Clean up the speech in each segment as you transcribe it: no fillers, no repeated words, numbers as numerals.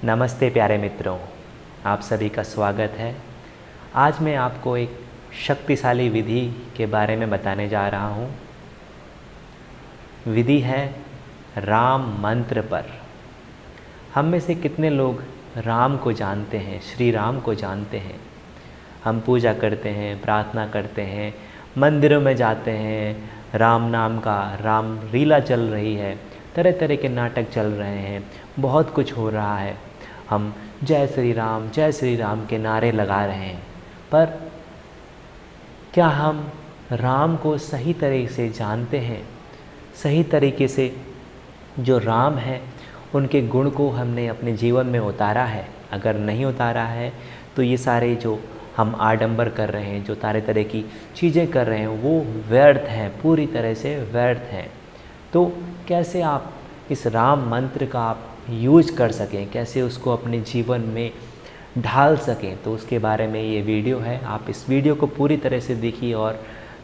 नमस्ते प्यारे मित्रों, आप सभी का स्वागत है। आज मैं आपको एक शक्तिशाली विधि के बारे में बताने जा रहा हूँ। विधि है राम मंत्र पर। हम में से कितने लोग राम को जानते हैं, श्री राम को जानते हैं। हम पूजा करते हैं, प्रार्थना करते हैं, मंदिरों में जाते हैं, राम नाम का राम लीला चल रही है, तरह तरह के नाटक चल रहे हैं, बहुत कुछ हो रहा है। हम जय श्री राम के नारे लगा रहे हैं, पर क्या हम राम को सही तरीके से जानते हैं? सही तरीके से जो राम है उनके गुण को हमने अपने जीवन में उतारा है? अगर नहीं उतारा है तो ये सारे जो हम आडंबर कर रहे हैं, जो तरह की चीज़ें कर रहे हैं, वो व्यर्थ हैं, पूरी तरह से व्यर्थ हैं। तो कैसे आप इस राम मंत्र का आप यूज कर सकें, कैसे उसको अपने जीवन में ढाल सकें, तो उसके बारे में ये वीडियो है। आप इस वीडियो को पूरी तरह से देखिए और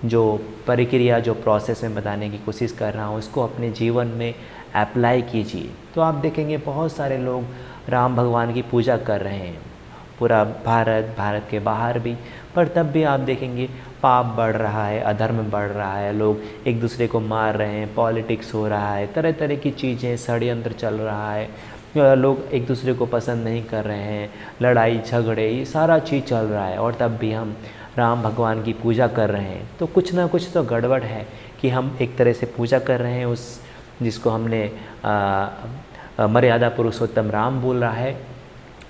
जो प्रक्रिया, जो प्रोसेस में बताने की कोशिश कर रहा हूँ, उसको अपने जीवन में अप्लाई कीजिए। तो आप देखेंगे बहुत सारे लोग राम भगवान की पूजा कर रहे हैं, पूरा भारत के बाहर भी, पर तब भी आप देखेंगे पाप बढ़ रहा है, अधर्म बढ़ रहा है, लोग एक दूसरे को मार रहे हैं, पॉलिटिक्स हो रहा है, तरह तरह की चीज़ें, षड्यंत्र चल रहा है, लोग एक दूसरे को पसंद नहीं कर रहे हैं, लड़ाई झगड़े, ये सारा चीज़ चल रहा है, और तब भी हम राम भगवान की पूजा कर रहे हैं। तो कुछ ना कुछ तो गड़बड़ है कि हम एक तरह से पूजा कर रहे हैं उस जिसको हमने मर्यादा पुरुषोत्तम राम बोल रहा है,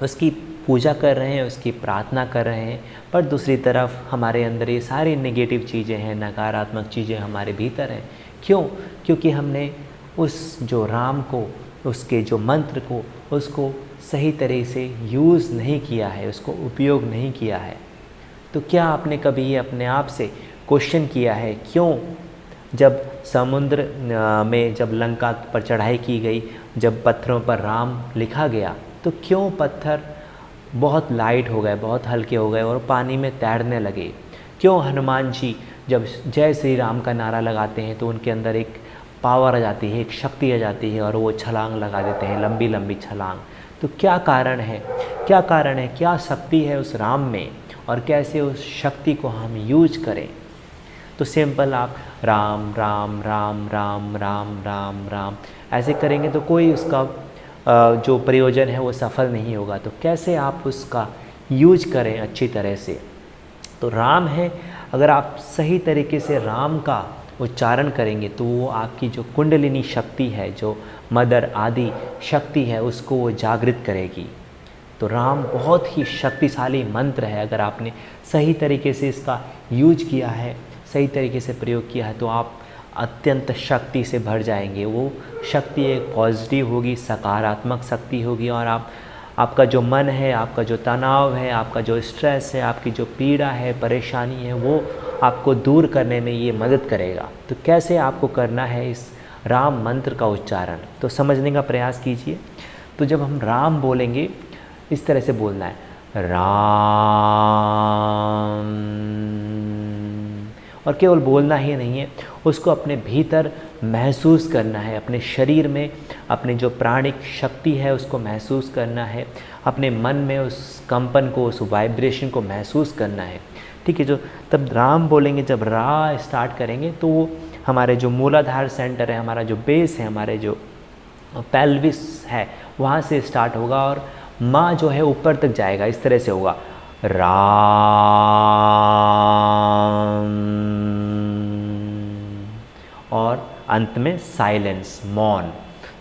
उसकी पूजा कर रहे हैं, उसकी प्रार्थना कर रहे हैं, पर दूसरी तरफ हमारे अंदर ये सारी नेगेटिव चीज़ें हैं, नकारात्मक चीज़ें हमारे भीतर हैं। क्यों? क्योंकि हमने उस जो राम को, उसके जो मंत्र को, उसको सही तरह से यूज़ नहीं किया है, उसको उपयोग नहीं किया है। तो क्या आपने कभी ये अपने आप से क्वेश्चन किया है, क्यों जब समुद्र में जब लंका पर चढ़ाई की गई, जब पत्थरों पर राम लिखा गया, तो क्यों पत्थर बहुत लाइट हो गए, बहुत हल्के हो गए और पानी में तैरने लगे? क्यों हनुमान जी जब जय श्री राम का नारा लगाते हैं तो उनके अंदर एक पावर आ जाती है, एक शक्ति आ जाती है और वो छलांग लगा देते हैं, लंबी लंबी छलांग? तो क्या कारण है, क्या कारण है, क्या शक्ति है उस राम में, और कैसे उस शक्ति को हम यूज करें? तो सिंपल, आप राम राम राम राम राम राम राम ऐसे करेंगे तो कोई उसका जो प्रयोजन है वो सफल नहीं होगा। तो कैसे आप उसका यूज करें अच्छी तरह से? तो राम है, अगर आप सही तरीके से राम का उच्चारण करेंगे तो वो आपकी जो कुंडलिनी शक्ति है, जो मदर आदि शक्ति है, उसको वो जागृत करेगी। तो राम बहुत ही शक्तिशाली मंत्र है। अगर आपने सही तरीके से इसका यूज किया है, सही तरीके से प्रयोग किया है, तो आप अत्यंत शक्ति से भर जाएंगे। वो शक्ति एक पॉजिटिव होगी, सकारात्मक शक्ति होगी, और आपका जो मन है, आपका जो तनाव है, आपका जो स्ट्रेस है, आपकी जो पीड़ा है, परेशानी है, वो आपको दूर करने में ये मदद करेगा। तो कैसे आपको करना है इस राम मंत्र का उच्चारण, तो समझने का प्रयास कीजिए। तो जब हम राम बोलेंगे, इस तरह से बोलना है, राम, और केवल बोलना ही नहीं है, उसको अपने भीतर महसूस करना है, अपने शरीर में, अपने जो प्राणिक शक्ति है उसको महसूस करना है, अपने मन में उस कंपन को, उस वाइब्रेशन को महसूस करना है। ठीक है, जो तब राम बोलेंगे, जब रा स्टार्ट करेंगे तो वो हमारे जो मूलाधार सेंटर है, हमारा जो बेस है, हमारे जो पेल्विस है, वहाँ से स्टार्ट होगा और माँ जो है ऊपर तक जाएगा। इस तरह से होगा, राम, और अंत में साइलेंस, मौन।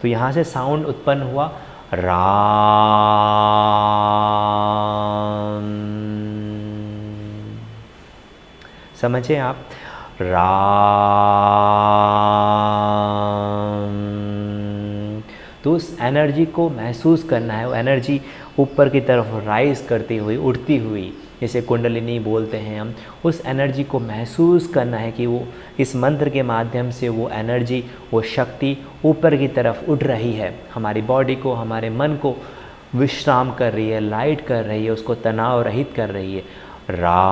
तो यहाँ से साउंड उत्पन्न हुआ, राम। समझे आप? राम। तो उस एनर्जी को महसूस करना है, वो एनर्जी ऊपर की तरफ राइज करती हुई, उड़ती हुई, जैसे कुंडलिनी बोलते हैं हम, उस एनर्जी को महसूस करना है कि वो इस मंत्र के माध्यम से वो एनर्जी, वो शक्ति ऊपर की तरफ उड़ रही है, हमारी बॉडी को, हमारे मन को विश्राम कर रही है, लाइट कर रही है, उसको तनाव रहित कर रही है। राम।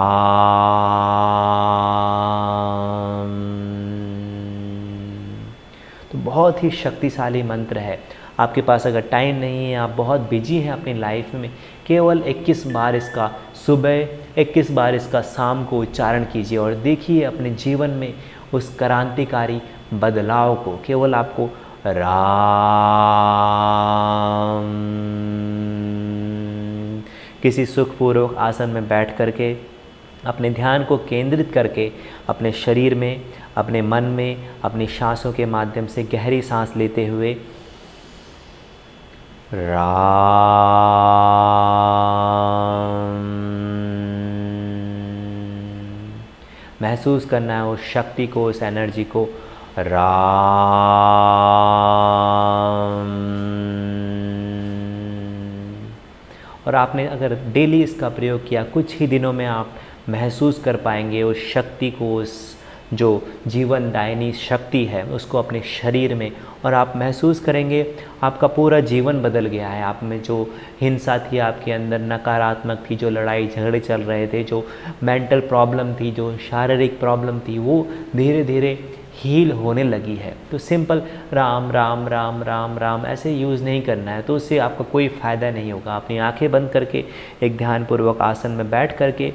बहुत ही शक्तिशाली मंत्र है। आपके पास अगर टाइम नहीं है, आप बहुत बिजी हैं अपनी लाइफ में, केवल 21 बार इसका सुबह, 21 बार इसका शाम को उच्चारण कीजिए और देखिए अपने जीवन में उस क्रांतिकारी बदलाव को। केवल आपको राम, किसी सुखपूर्वक आसन में बैठ करके अपने ध्यान को केंद्रित करके अपने शरीर में, अपने मन में, अपनी सांसों के माध्यम से गहरी सांस लेते हुए राम महसूस करना है, उस शक्ति को, उस एनर्जी को। राम। और आपने अगर डेली इसका प्रयोग किया, कुछ ही दिनों में आप महसूस कर पाएंगे उस शक्ति को, उस जो जीवनदायिनी शक्ति है उसको अपने शरीर में, और आप महसूस करेंगे आपका पूरा जीवन बदल गया है। आप में जो हिंसा थी, आपके अंदर नकारात्मक थी, जो लड़ाई झगड़े चल रहे थे, जो मेंटल प्रॉब्लम थी, जो शारीरिक प्रॉब्लम थी, वो धीरे धीरे हील होने लगी है। तो सिंपल राम राम राम राम राम ऐसे यूज़ नहीं करना है, तो उससे आपका कोई फ़ायदा नहीं होगा। अपनी आंखें बंद करके एक ध्यानपूर्वक आसन में बैठ करके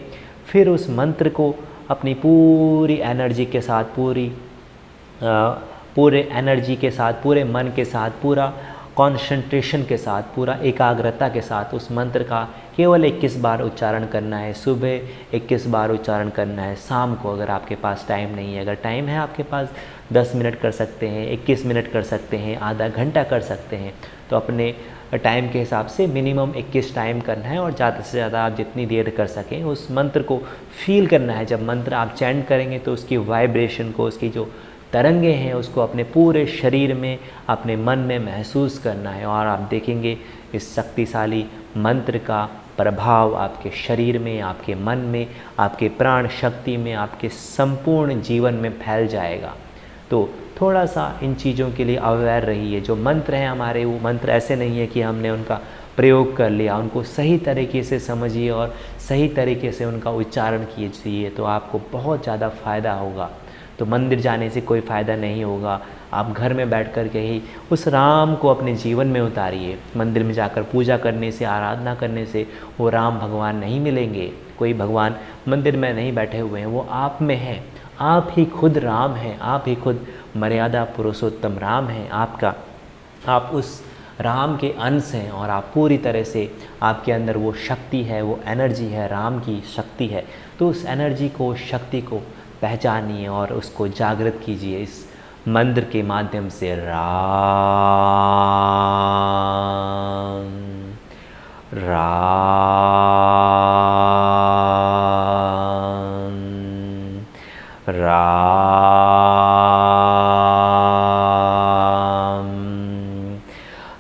फिर उस मंत्र को अपनी पूरी एनर्जी के साथ, पूरे एनर्जी के साथ, पूरे मन के साथ, पूरा कंसंट्रेशन के साथ, पूरा एकाग्रता के साथ उस मंत्र का केवल 21 बार उच्चारण करना है। सुबह 21 बार उच्चारण करना है, शाम को अगर आपके पास टाइम नहीं है, अगर टाइम है आपके पास 10 मिनट कर सकते हैं, 21 मिनट कर सकते हैं, आधा घंटा कर सकते हैं। तो अपने टाइम के हिसाब से मिनिमम 21 टाइम करना है और ज़्यादा से ज़्यादा आप जितनी देर कर सकें उस मंत्र को फील करना है। जब मंत्र आप चैंट करेंगे तो उसकी वाइब्रेशन को, उसकी जो तरंगे हैं उसको अपने पूरे शरीर में, अपने मन में महसूस करना है, और आप देखेंगे इस शक्तिशाली मंत्र का प्रभाव आपके शरीर में, आपके मन में, आपके प्राण शक्ति में, आपके संपूर्ण जीवन में फैल जाएगा। तो थोड़ा सा इन चीज़ों के लिए अवेयर रहिए। जो मंत्र हैं हमारे, वो मंत्र ऐसे नहीं है कि हमने उनका प्रयोग कर लिया, उनको सही तरीके से समझिए और सही तरीके से उनका उच्चारण कीजिए, तो आपको बहुत ज़्यादा फ़ायदा होगा। तो मंदिर जाने से कोई फ़ायदा नहीं होगा, आप घर में बैठ कर के ही उस राम को अपने जीवन में उतारिए। मंदिर में जाकर पूजा करने से, आराधना करने से वो राम भगवान नहीं मिलेंगे। कोई भगवान मंदिर में नहीं बैठे हुए हैं, वो आप में हैं। आप ही खुद राम हैं, आप ही खुद मर्यादा पुरुषोत्तम राम हैं। आप उस राम के अंश हैं और आप पूरी तरह से, आपके अंदर वो शक्ति है, वो एनर्जी है, राम की शक्ति है। तो उस एनर्जी को, शक्ति को पहचानिए और उसको जागृत कीजिए इस मंत्र के माध्यम से। राम राम राम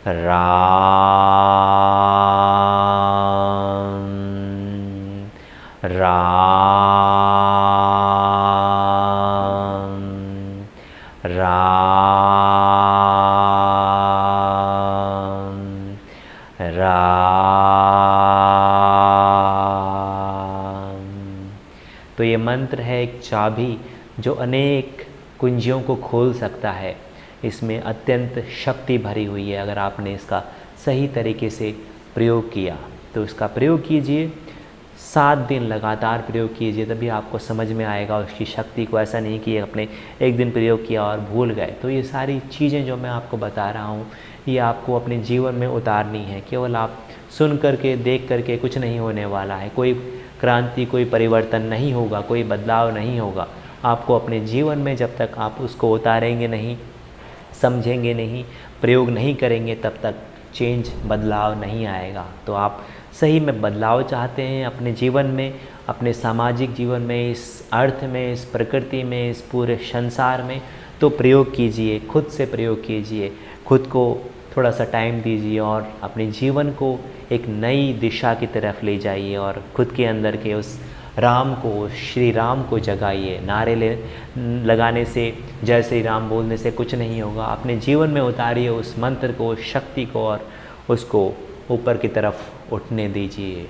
राम राम राम राम। तो ये मंत्र है एक चाबी जो अनेक कुंजियों को खोल सकता है। इसमें अत्यंत शक्ति भरी हुई है। अगर आपने इसका सही तरीके से प्रयोग किया तो इसका प्रयोग कीजिए, 7 दिन लगातार प्रयोग कीजिए, तभी आपको समझ में आएगा उसकी शक्ति को। ऐसा नहीं कि अपने एक दिन प्रयोग किया और भूल गए। तो ये सारी चीज़ें जो मैं आपको बता रहा हूँ, ये आपको अपने जीवन में उतारनी है। केवल आप सुन करके, देख करके कुछ नहीं होने वाला है। कोई क्रांति, कोई परिवर्तन नहीं होगा, कोई बदलाव नहीं होगा। आपको अपने जीवन में जब तक आप उसको उतारेंगे नहीं, समझेंगे नहीं, प्रयोग नहीं करेंगे, तब तक चेंज, बदलाव नहीं आएगा। तो आप सही में बदलाव चाहते हैं अपने जीवन में, अपने सामाजिक जीवन में, इस अर्थ में, इस प्रकृति में, इस पूरे संसार में, तो प्रयोग कीजिए, खुद से प्रयोग कीजिए, खुद को थोड़ा सा टाइम दीजिए और अपने जीवन को एक नई दिशा की तरफ ले जाइए और खुद के अंदर के उस राम को, श्री राम को जगाइए। नारे लगाने से, जय श्री राम बोलने से कुछ नहीं होगा। अपने जीवन में उतारिए उस मंत्र को, उस शक्ति को, और उसको ऊपर की तरफ उठने दीजिए।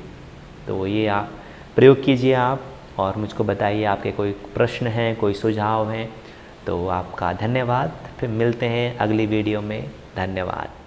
तो ये आप प्रयोग कीजिए आप, और मुझको बताइए आपके कोई प्रश्न हैं, कोई सुझाव हैं। तो आपका धन्यवाद। फिर मिलते हैं अगली वीडियो में। धन्यवाद।